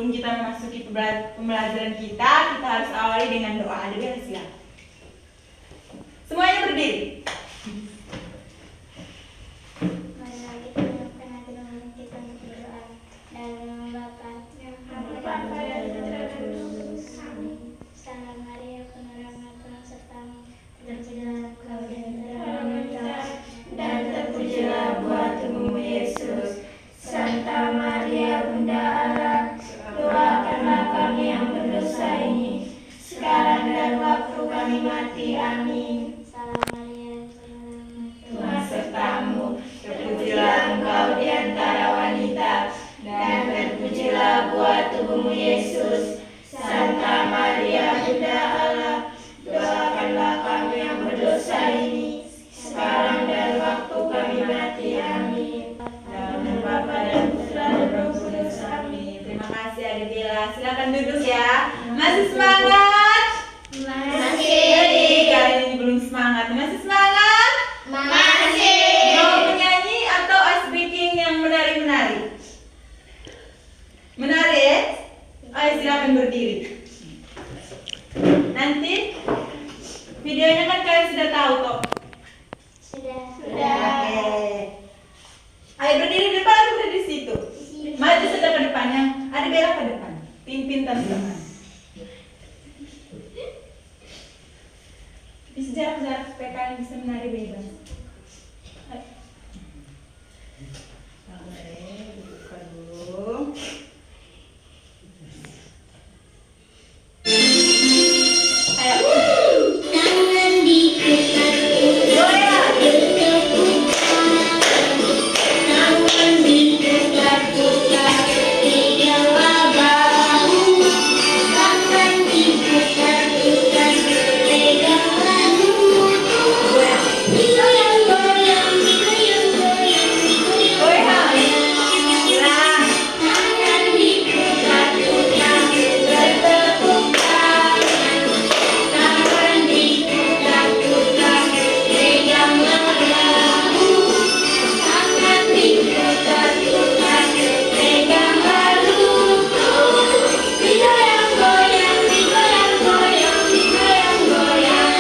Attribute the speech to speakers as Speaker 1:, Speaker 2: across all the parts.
Speaker 1: sebelum kita memasuki pembelajaran kita harus awali dengan doa. Ada biar silakan. Semuanya berdiri.
Speaker 2: Marilah kita menyiapkan hati nurani kita untuk berdoa dan membakar Salam Maria, penuh rahmat Tuhan sertamu, terpujilah engkau di antara wanita, dan terpujilah buah tubuhmu Yesus. Santa Maria, Bunda Allah, doakanlah kami yang berdosa ini, sekarang dan waktu kami mati. Amin. Salam Maria, penuh rahmat
Speaker 1: Tuhan sertamu, terpujilah engkau di antara wanita, dan terpujilah buah tubuhmu Yesus. Santa Maria, Bunda Allah, doakanlah kami yang berdosa ini, sekarang dan waktu kami mati. Amin. Dalam Bapa dan Putra dan Roh Kudus. Amin. Terima kasih Adik Bella. Silakan duduk ya. Masih semangat? Masih. Kali ini belum semangat. Masih semangat?
Speaker 2: Masih.
Speaker 1: Mau menyanyi atau ice breaking yang menari-menari? Menari ya? Ayo silakan berdiri. Nanti videonya kan kalian sudah tahu kok.
Speaker 2: Sudah.
Speaker 1: Oke. Ayo berdiri di depan, aku berdiri di situ. Maju sudah ke depannya. Ada Bella ke depan. Pimpin teman-teman. Bisa jarak-jarak supaya kalian bisa menari bebas. Ayo. Oke, buka dulu. Ayo.
Speaker 2: Tangan diputar,
Speaker 1: Goyang.
Speaker 2: tangan diputar-putar, peganglah bahu. Tangan diputar-putar, peganglah lutut. Digoyang-goyang, digoyang-goyang,
Speaker 1: Goyang. Hilang.
Speaker 2: tangan diputar-putar, bertepuk tangan. Tangan diputar-putar, peganglah bahu. Tangan diputar-putar, peganglah lutut. Digoyang-goyang, digoyang-goyang, digoyang-goyang.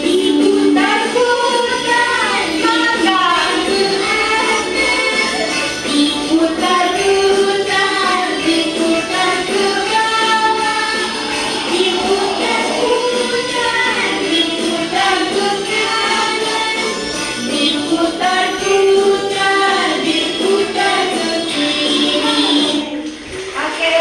Speaker 2: Diputar-putar, mangga ke atas. Diputar-putar, diputar ke bawah. Diputar-putar, diputar ke kanan. Diputar-putar, diputar ke kiri.
Speaker 1: Oke,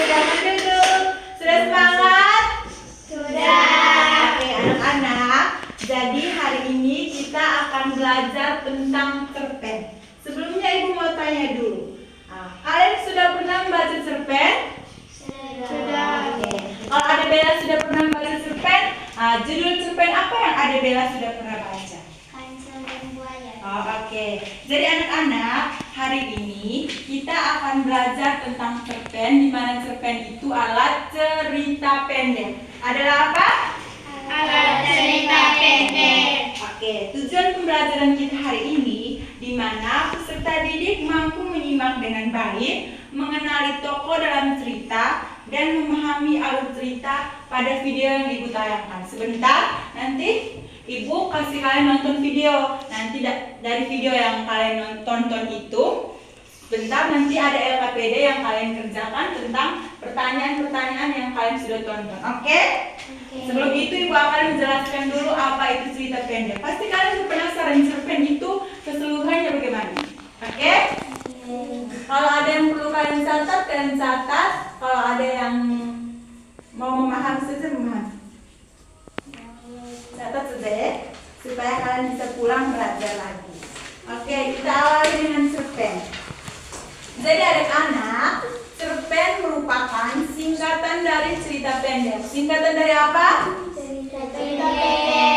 Speaker 1: silakan duduk. Sudah semangat?
Speaker 2: Sudah.
Speaker 1: Oke, anak-anak. Jadi hari ini kita akan belajar tentang cerpen. Sebelumnya Ibu mau tanya dulu. Kalian sudah pernah membaca cerpen?
Speaker 2: Sudah.
Speaker 1: Oke. Kalau Ade Bella sudah pernah membaca cerpen, judul cerpen apa yang Ade Bella sudah pernah baca?
Speaker 2: Kancil dan buaya.
Speaker 1: Oh, oke. Jadi anak-anak, hari ini kita akan belajar tentang cerpen, di mana cerpen itu alat cerita pendek. Adalah apa?
Speaker 2: Alat cerita pendek.
Speaker 1: Oke, tujuan pembelajaran kita hari ini di mana peserta didik mampu menyimak dengan baik, mengenali tokoh dalam cerita, dan memahami alur cerita pada video yang Ibu tayangkan. Sebentar, nanti Ibu kasih kalian nonton video. Nanti dari video yang kalian tonton itu, bentar nanti ada LKPD yang kalian kerjakan tentang pertanyaan-pertanyaan yang kalian sudah tonton. Oke? Sebelum itu Ibu akan menjelaskan dulu apa itu cerita pendek. Pasti kalian sudah penasaran cerpen itu keseluruhannya bagaimana. Oke? Kalau ada yang perlu kalian catat, kalian catat. Kalau ada yang mau memahami saja memahami. Catat saja ya, supaya kalian bisa pulang belajar lagi. Oke, kita awali dengan cerpen. Jadi anak-anak, cerpen merupakan singkatan dari cerita pendek. Singkatan dari apa?
Speaker 2: Cerita pendek.
Speaker 1: Oke.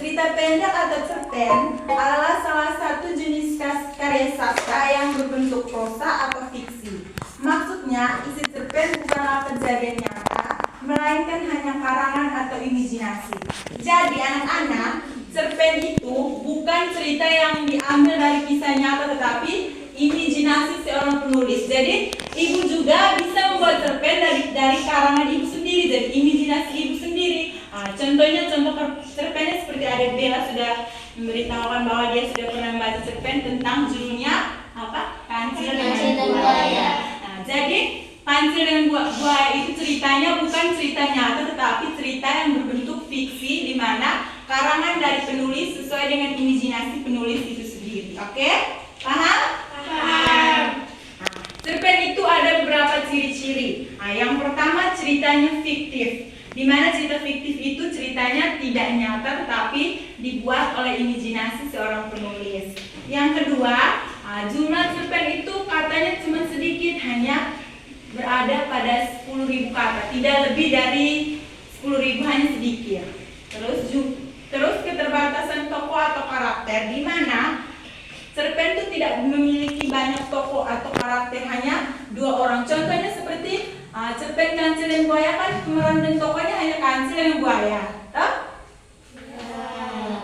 Speaker 1: Cerita pendek atau cerpen adalah salah satu jenis karya sastra yang berbentuk prosa atau fiksi. Maksudnya, isi cerpen bukanlah kejadian nyata, melainkan hanya karangan atau imajinasi. Jadi anak-anak, cerpen itu bukan cerita yang diambil dari kisah nyata, tetapi imajinasi seorang penulis. Jadi Ibu juga bisa membuat cerpen dari karangan ibu sendiri, dari imajinasi ibu sendiri. Contohnya, cerpennya seperti adik Bella sudah memberitahukan bahwa dia sudah pernah membaca cerpen tentang judulnya apa? Kancil dengan Buaya. Jadi Kancil dengan Buaya itu ceritanya bukan cerita nyata, tetapi cerita yang berbentuk fiksi, di mana karangan dari penulis sesuai dengan imajinasi penulis itu sendiri. Oke? Paham?
Speaker 2: Paham.
Speaker 1: Cerpen itu ada beberapa ciri-ciri. Yang pertama, ceritanya fiktif, di mana cerita fiktif itu ceritanya tidak nyata tetapi dibuat oleh imajinasi seorang penulis. Yang kedua, jumlah cerpen itu katanya cuma sedikit, hanya berada pada 10.000 kata, tidak lebih dari 10.000, hanya sedikit. Terus keterbatasan tokoh atau karakter, di mana cerpen itu tidak memiliki banyak tokoh atau karakter, hanya 2 orang. Contohnya seperti cerpen Kancil dan Buaya, kan pemeran dan tokohnya hanya Kancil dan Buaya.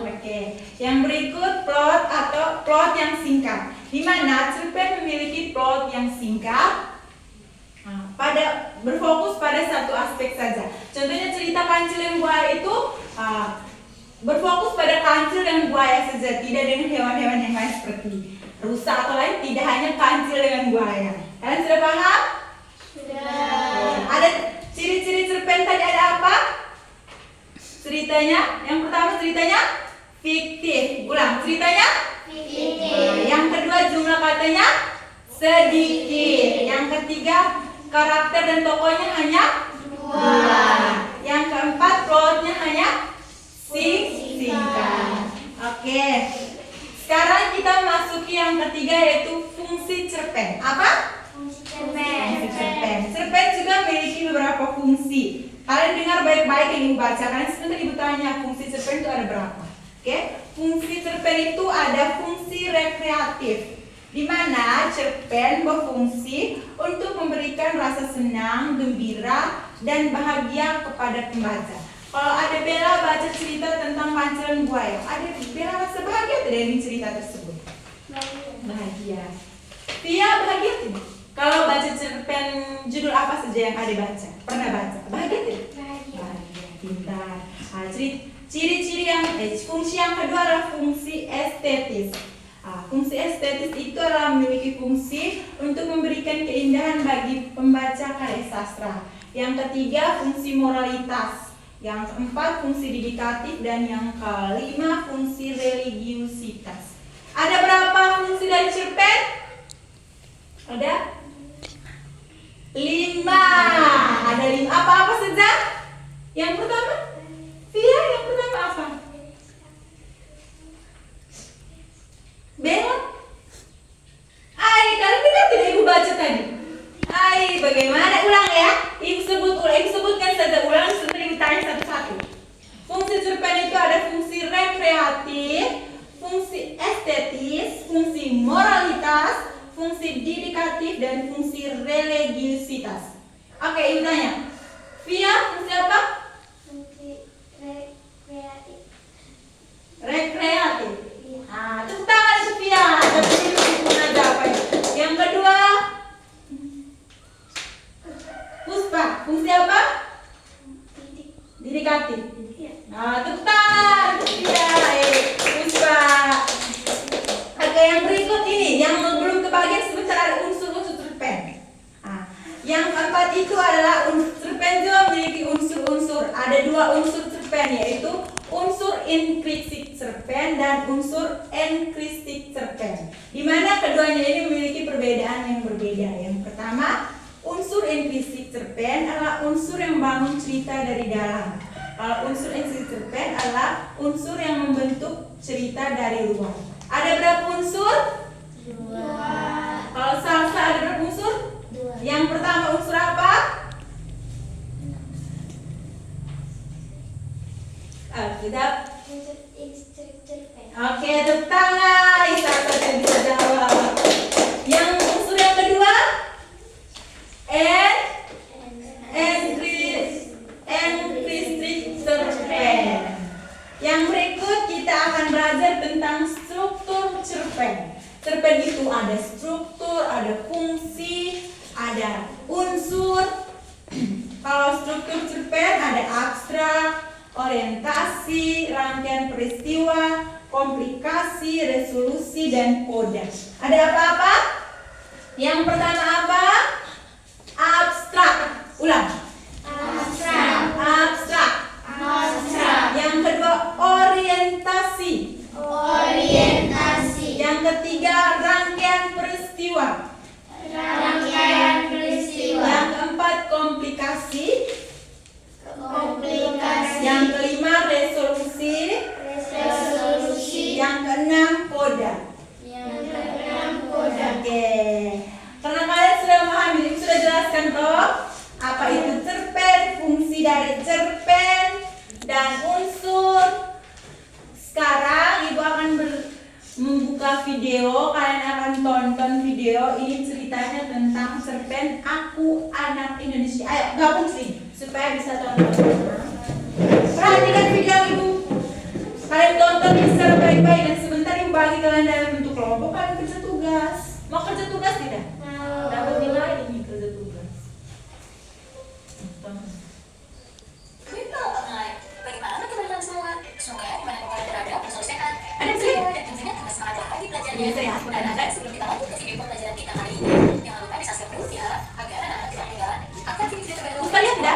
Speaker 1: Oke. Yang berikut plot yang singkat, di mana cerpen memiliki plot yang singkat, berfokus pada satu aspek saja. Contohnya cerita Kancil dan Buaya itu berfokus pada kancil dan buaya saja, tidak dengan hewan-hewan yang lain seperti rusa atau lain, tidak hanya kancil dengan buaya. Kalian sudah paham?
Speaker 2: Sudah.
Speaker 1: Ada ciri-ciri cerpen tadi, ada apa? Ceritanya, yang pertama ceritanya fiktif. Ulang, ceritanya
Speaker 2: Fiktif.
Speaker 1: Yang kedua, jumlah katanya sedikit. Yang ketiga, karakter dan tokohnya hanya 2. Yang keempat, plotnya hanya singkat. Oke. Sekarang kita masuki yang ketiga, yaitu fungsi cerpen. Apa?
Speaker 2: Fungsi
Speaker 1: Fungsi
Speaker 2: cerpen.
Speaker 1: cerpen. Cerpen juga memiliki beberapa fungsi. Kalian dengar baik-baik yang ibu baca. Kalian sebentar ibu tanya, fungsi cerpen itu ada berapa? Oke. Fungsi cerpen itu ada fungsi rekreatif, di mana cerpen berfungsi untuk memberikan rasa senang, gembira, dan bahagia kepada pembaca. Kalau ada Bella baca cerita tentang Kancil dan Buaya, ada Bella rasa bahagia tidak dengan cerita tersebut? Bahagia. Tia bahagia tidak? Kalau baca cerpen judul apa saja yang ada baca, pernah baca, bahagia tidak? Bahagia. Pintar. Ciri-ciri fungsi yang kedua adalah fungsi estetis. Fungsi estetis itu adalah memiliki fungsi untuk memberikan keindahan bagi pembaca karya sastra. Yang ketiga, fungsi moralitas. Yang keempat, fungsi dedikatif. Dan yang kelima, fungsi religiusitas. Ada berapa fungsi dari cerpen? Ada 5. Ada 5. Apa-apa saja? Yang pertama, Via, yang pertama apa? Bella? Kalian dengar tidak ibu baca tadi? Bagaimana? Ulang ya. Ibu sebutkan saja, ulang setelah ibu tanya satu-satu. Fungsi cerpen itu ada fungsi rekreatif, fungsi estetis, fungsi moralitas, fungsi dedikatif, dan fungsi religiusitas. Oke, ibu tanya. Via, fungsi apa?
Speaker 2: Fungsi rekreatif.
Speaker 1: Rekreatif. Tepuk tangan Sofia. Yang kedua, Puspa, fungsi apa? Dedikatif. Tepuk tangan Sofia. Puspa. Oke, yang berikut ini, yang belum kebagian sebentar, ada unsur-unsur cerpen. Yang keempat itu adalah cerpen juga memiliki unsur-unsur. Ada 2 unsur cerpen, yaitu unsur inkristik cerpen dan unsur enkristik cerpen, di mana keduanya ini memiliki perbedaan yang berbeda. Yang pertama, unsur inkristik cerpen adalah unsur yang membangun cerita dari dalam. Kalau unsur enkristik cerpen adalah unsur yang membentuk cerita dari luar. Ada berapa unsur?
Speaker 2: 2.
Speaker 1: Kalau salsa ada berapa unsur?
Speaker 2: 2.
Speaker 1: Yang pertama unsur apa? Kita
Speaker 2: Unsur cerpen.
Speaker 1: oke, tepuk tangan. Salsa tidak bisa jawab. Yang unsur yang kedua? Enkristik cerpen. Yang berikut kita akan belajar tentang struktur cerpen. Cerpen itu ada struktur, ada fungsi, ada unsur. Kalau struktur cerpen ada abstrak, orientasi, rangkaian peristiwa, komplikasi, resolusi, dan koda. Ada apa-apa? Yang pertama apa? Abstrak. Ulang. Abstrak. Yang kedua orientasi. Yang ketiga rangkaian peristiwa. Yang keempat komplikasi. Yang kelima resolusi. Yang keenam koda. Oke. Karena kalian sudah memahami, Ibu sudah jelaskan toh apa itu cerpen, fungsi dari cerpen dan unsur. Sekarang Ibu akan membuka video, kalian akan tonton video ini ceritanya tentang cerpen Aku Anak Indonesia. Ayo gabung sih supaya bisa tonton. Perhatikan video Ibu. Kalian tonton ini secara baik-baik dan sebentar Ibu bagi kalian dalam bentuk kelompok, kalian kerja tugas. Mau kerja tugas tidak? Dapat nilai ini kerja tugas.
Speaker 3: Bagaimana teman-teman semua? Semoga dimanapun kalian berada berselalu sehat.
Speaker 1: Ada yang sering?
Speaker 3: Dan tentunya tambah semangat lagi belajarnya.
Speaker 1: Iya, sehat.
Speaker 3: Dan sebelum kita lanjut ke video pembelajaran kita kali ini, jangan lupa di-subscribe dulu ya, agar anak-anak tidak ketinggalan akan video terbaru.
Speaker 1: Kalian sudah?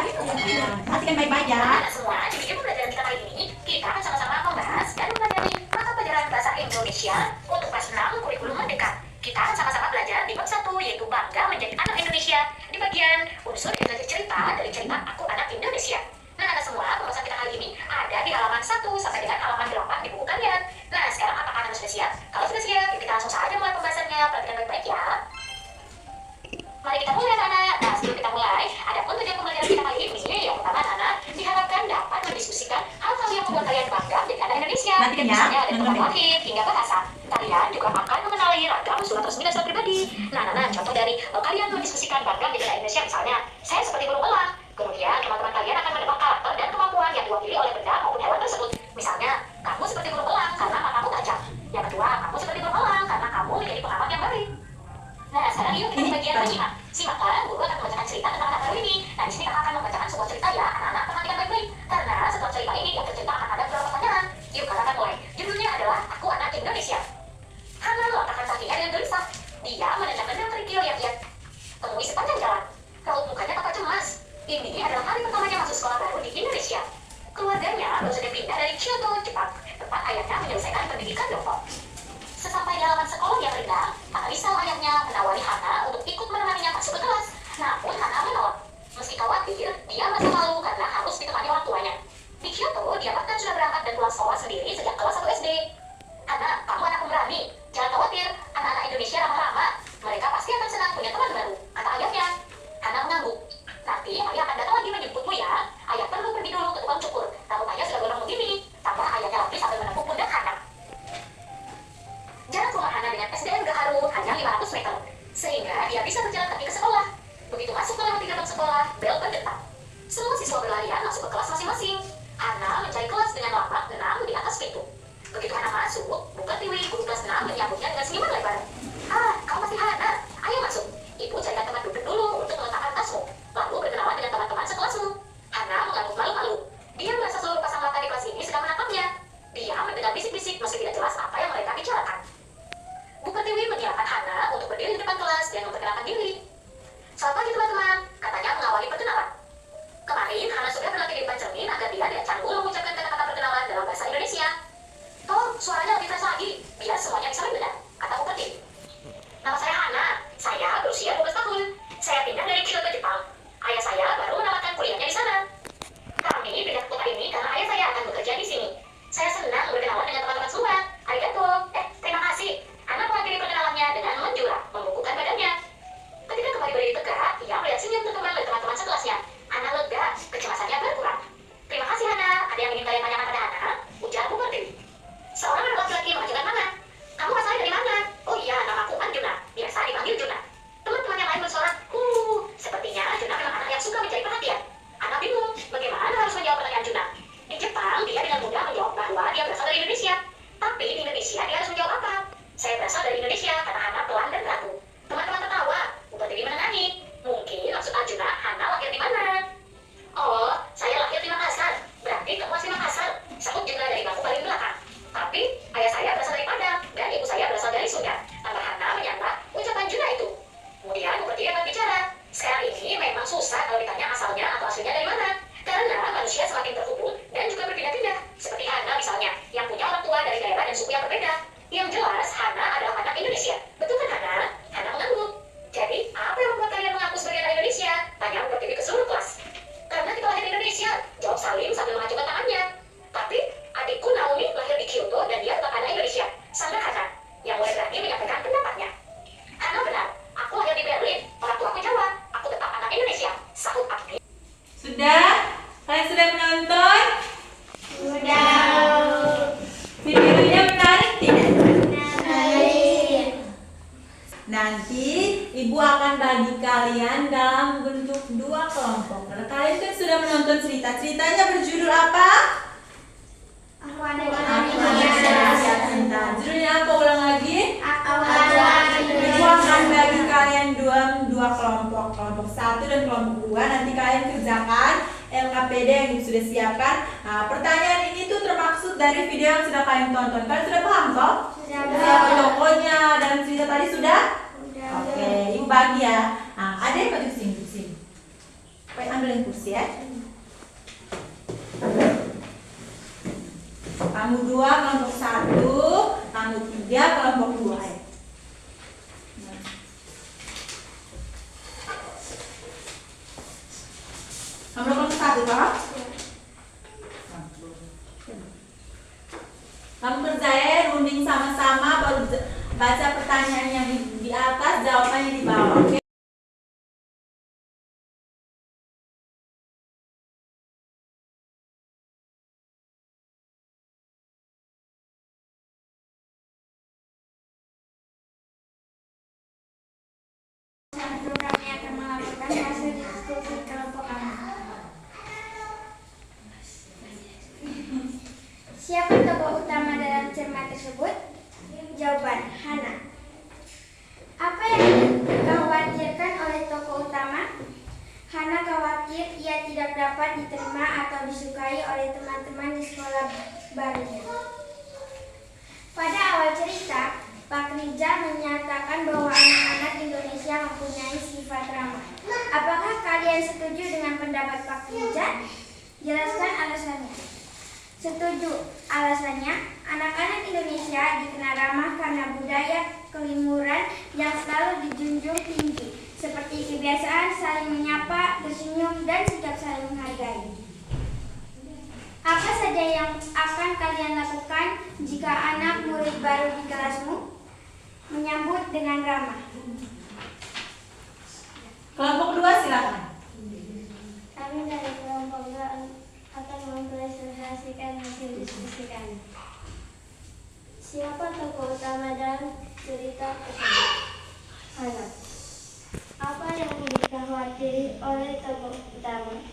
Speaker 1: Perhatikan baik-baik ya.
Speaker 3: Anak semua, di video pembelajaran kita kali ini, kita akan sama-sama membahas dan mempelajari mata pelajaran bahasa Indonesia untuk kelas 6 kurikulum merdeka. Kita akan sama-sama belajar di bab 1, yaitu bangga menjadi anak Indonesia, di bagian unsur integrasi cerita dari cerita Aku Anak Indonesia. Nah, anak semua, pembahasan kita kali ini ada di halaman 1 sampai dengan halaman 8 di buku kalian. Nah, sekarang apakah anak sudah siap? Kalau sudah siap, yuk kita langsung saja mulai pembahasannya. Perhatikan baik-baik ya. Mari kita mulai, anak-anak. Nah, sebelum kita mulai, ada pun tujuan pembelajaran kita kali ini. Yang pertama, anak-anak diharapkan dapat mendiskusikan hal-hal yang membuat kalian bangga menjadi anak Indonesia.
Speaker 1: Perhatikan ya.
Speaker 3: Misalnya dari tempat lahir hingga bahasa. Kalian juga akan mengenali ragam surat resmi dan surat pribadi. Nah, contoh dari kalian mendiskusikan bangga menjadi anak Indonesia, misalnya, saya seperti burung elang. Kemudian teman-teman kalian akan menebak karakter dan kemampuan yang diwakili oleh benda maupun hewan tersebut. Misalnya, kamu seperti burung elang karena matamu tajam. Yang kedua, kamu seperti burung elang karena kamu menjadi pengamat yang baik. Nah, sekarang yuk kita di bagian menyimak. Simaklah, guru akan membacakan cerita tentang anak baru ini. Nah, di sini kakak akan membacakan sebuah cerita ya, anak-anak perhatikan baik-baik. Karena setelah cerita ini yang tercerita akan ada beberapa pertanyaan. Yuk kakak akan mulai. Judulnya adalah Aku Anak Indonesia. Hana melangkahkan kakinya dengan gelisah. Dia menendang-nendang kerikil yang ia temui sepanjang jalan. Raut mukanya tampak cemas. Ini adalah hari pertamanya masuk sekolah baru di Indonesia. Keluarganya baru saja pindah dari Kyoto, Jepang, tempat ayahnya menyelesaikan pendidikan doktor. Sesampai di halaman sekolah yang rendah, Pak Rizal ayahnya menawari Hana untuk ikut menemaninya masuk ke kelas. Namun Hana menolak. Meski khawatir, dia merasa malu karena harus ditemani orang tuanya. Di Kyoto, dia bahkan sudah berangkat dan pulang sekolah sendiri sejak kelas 1 SD. Hana, kamu anak pemberani. Jangan khawatir, anak-anak Indonesia ramah-ramah. Mereka pasti akan senang punya teman baru, kata ayahnya. Hana mengangguk. Nanti ayah akan datang lagi menjemputmu ya. Ayah perlu pergi dulu ke tukang cukur. Rambutnya sudah gondrong begini. Tambah ayahnya lagi sambil menepuk pundak Hana. Jarak rumah Hana dengan SDN Gaharu hanya 500 meter, sehingga dia bisa berjalan kaki ke sekolah. Begitu masuk melewati gerbang sekolah, bel berdetak. Semua siswa berlarian masuk ke kelas masing-masing. Hana mencari kelas dengan lapak geram di atas pintu. Begitu Hana masuk, bukan Tiwi, guru kelas 6 menyambutnya dengan senyuman lebar. Ah, kamu pasti Hana. Ayo masuk. Ibu carikan tempat duduk dulu untuk meletakkan tasmu. Lalu berkenalan dengan teman-teman sekelasmu. Hana mengangguk malu-malu. Dia merasa seluruh pasang mata di kelas ini sedang menatapnya. Dia mendengar bisik-bisik meski tidak jelas apa yang mereka bicarakan. Bu Pertiwi menyiapkan Hana untuk berdiri di depan kelas dan memperkenalkan diri. Selamat pagi teman-teman, katanya mengawali perkenalan. Kemarin Hana sudah berlatih di depan cermin agar dia
Speaker 1: akan bagi kalian dalam bentuk 2 kelompok. Karena kalian kan sudah menonton cerita. Ceritanya berjudul apa?
Speaker 2: Aku ada
Speaker 1: Cinta. Judulnya apa? Ulang lagi.
Speaker 2: Aku ada
Speaker 1: Ibu akan bagi kalian dua kelompok. Kelompok 1 dan kelompok 2. Nanti kalian kerjakan LKPD yang sudah siapkan. Nah, pertanyaan ini tuh termaksud dari video yang sudah kalian tonton. Kalian sudah paham toh? Siapa tokohnya dan cerita tadi sudah? Oke, ibu bagi ya. Nah, ada yang bagi sini. Ambilin kursi ya. Kamu 2 kelompok 1, kamu 3 kelompok 2 ya. Kamu kelompok 1 toh? Kamu kerjain runding sama-sama, baru baca pertanyaan yang di atas, jawabannya di bawah. Oke?
Speaker 2: Programnya akan melaporkan hasil diskusi kelompok anak. Siapa tokoh utama dalam cermat tersebut? Jawaban, Hana. Apa yang dikhawatirkan oleh tokoh utama? Hana khawatir ia tidak dapat diterima atau disukai oleh teman-teman di sekolah barunya. Pada awal cerita, Pak Rizal menyatakan bahwa anak-anak Indonesia mempunyai sifat ramah. Apakah kalian setuju dengan pendapat Pak Rizal? Jelaskan alasannya. Setuju. Alasannya, anak-anak Indonesia dikenal ramah karena budaya kelimuran yang selalu dijunjung tinggi, seperti kebiasaan saling menyapa, tersenyum, dan sikap saling menghargai. Apa saja yang akan kalian lakukan jika anak murid baru di kelasmu? Menyambut dengan ramah.
Speaker 1: Kelompok 2 silakan.
Speaker 2: Kami dari kelompok 2 akan mempresentasikan hasil diskusi kami. Siapa tokoh utama dalam cerita tersebut? Hana. Apa yang dikhawatiri oleh tokoh utama?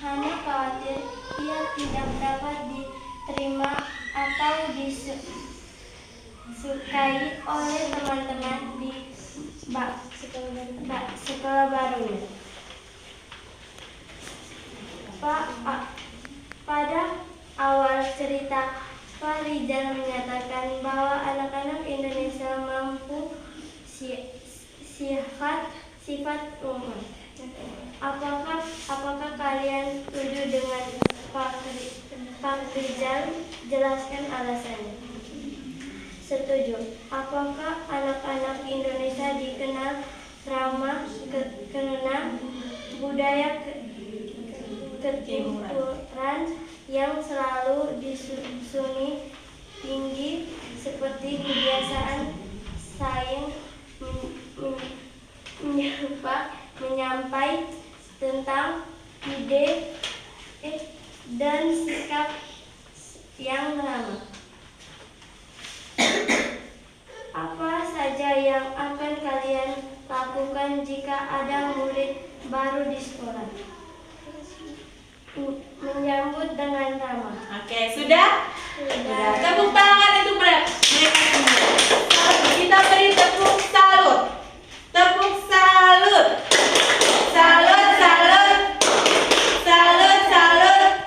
Speaker 2: Hana khawatir ia tidak dapat diterima atau disukai oleh teman-teman di sekolah barunya. Pada awal cerita, Pak Rizal menyatakan bahwa anak-anak Indonesia mampu sifat umum. Apakah kalian setuju dengan Pak Rizal? Jelaskan alasannya. Setuju. Apakah anak-anak Indonesia dikenal ramah karena budaya ketimuran yang selalu disuni tinggi, seperti kebiasaan saling menyampai tentang ide dan sikap yang ramah. Apa saja yang akan kalian lakukan jika ada murid baru di sekolah? Menyambut dengan ramah.
Speaker 1: Oke, sudah? Sudah. Tepuk tangan untuk mereka semua. Kita beri tepuk salut. Tepuk salut. Salut, salut. Salut, salut.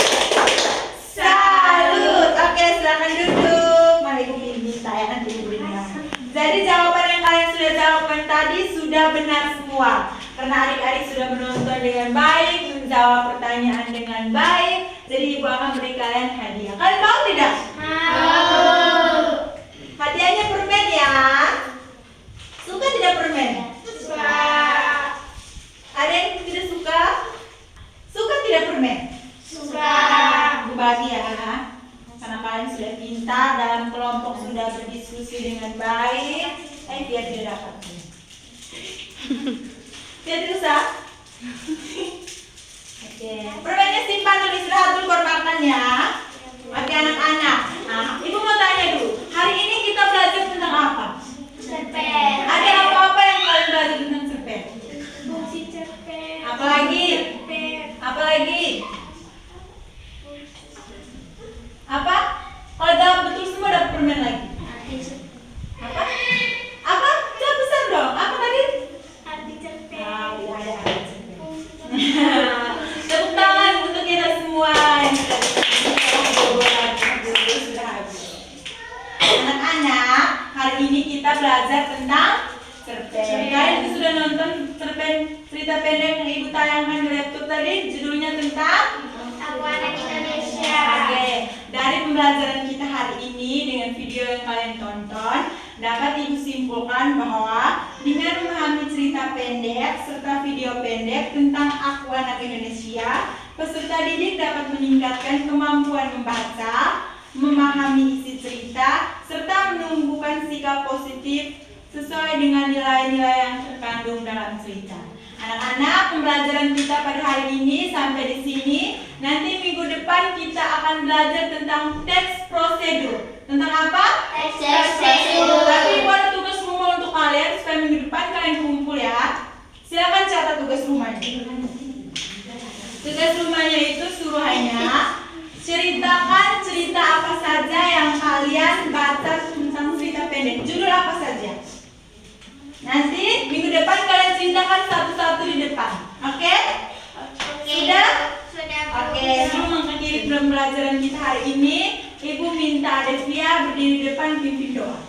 Speaker 1: Salut. Oke, silakan duduk. Mari ibu minta ya, nanti ibu berikan. Jadi jawaban yang kalian sudah jawabkan tadi sudah benar semua. Karena adik-adik sudah menonton dengan baik, menjawab pertanyaan dengan baik, jadi ibu akan beri kalian hadiah. Kalian mau tidak? Mau. Hadiahnya permen ya. Suka tidak permen? Suka. Ada yang tidak suka? Suka tidak permen? Suka. Ibu bagi ya. Karena kalian sudah pintar, dalam kelompok sudah berdiskusi dengan baik. Biar tidak dapat. Tidak rusak. Oke. Permennya simpan dulu, istirahat dulu, baru makan ya. Oke anak-anak. Nah, ibu mau tanya dulu. Hari ini kita belajar tentang apa? Cerpen. Ada apa-apa yang kalian belajar tentang cerpen? Apalagi? Apalagi? Apa? Kalau jawab betul semua dapat permen lagi. Apa? Apa? Jawab besar dong. Apa tadi?
Speaker 2: Arti cerpen.
Speaker 1: Ah, iya, ada arti cerpen. Tepuk tangan untuk kita semua yang sudah habis. Anak-anak, hari ini kita belajar tentang cerpen. Kalian sudah nonton cerpen cerita pendek yang ibu tayangkan di laptop tadi? Judulnya tentang
Speaker 2: Aku Anak Indonesia.
Speaker 1: Oke, dari pembelajaran kita hari ini dengan video yang kalian tonton, dapat ibu simpulkan bahwa dengan memahami cerita pendek serta video pendek tentang Aku Anak Indonesia, peserta didik dapat meningkatkan kemampuan membaca, memahami isi cerita, serta menumbuhkan sikap positif sesuai dengan nilai-nilai yang terkandung dalam cerita. Anak-anak, pembelajaran kita pada hari ini sampai di sini. Nanti minggu depan kita akan belajar tentang teks prosedur. Tentang apa?
Speaker 2: Teks prosedur.
Speaker 1: Tapi ibu ada tugas rumah untuk kalian supaya minggu depan kalian kumpul ya. Silakan catat tugas rumahnya. Tugas rumahnya itu suruhannya ceritakan cerita apa saja yang kalian baca tentang cerita pendek. Judul apa saja? Nanti minggu depan kalian ceritakan satu-satu di depan. Oke? Sudah?
Speaker 2: Sudah.
Speaker 1: Oke, sebelum mengakhiri pembelajaran kita hari ini, Ibu minta Devia berdiri di depan pimpin doa.